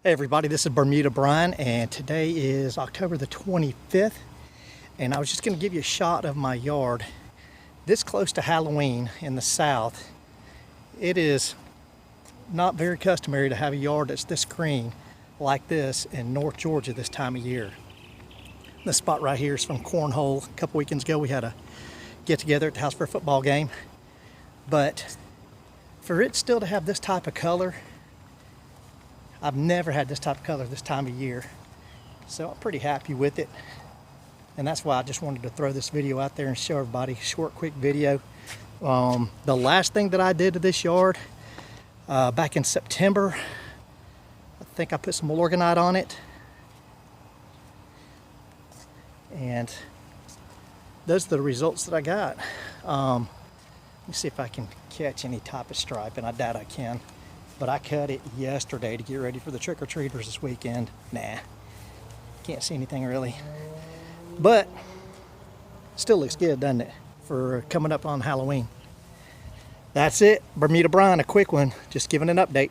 Hey everybody, this is Bermuda Brian, and today is October the 25th, and I was just going to give you a shot of my yard. This close to Halloween in the south, it is not very customary to have a yard that's this green like this in North Georgia this time of year. This spot right here is from cornhole. A couple weekends ago we had a get together at the house for a football game, but for it still to have this type of color, I've never had this type of color this time of year, so I'm pretty happy with it, and that's why I just wanted to throw this video out there and show everybody. Short, quick video. The last thing that I did to this yard back in September, I think I put some Milorganite on it, and those are the results that I got. Let me see if I can catch any type of stripe, and I doubt I can. But I cut it yesterday to get ready for the trick-or-treaters this weekend. Nah, can't see anything really. But still looks good, doesn't it, for coming up on Halloween. That's it. Bermuda Brian, a quick one, just giving an update.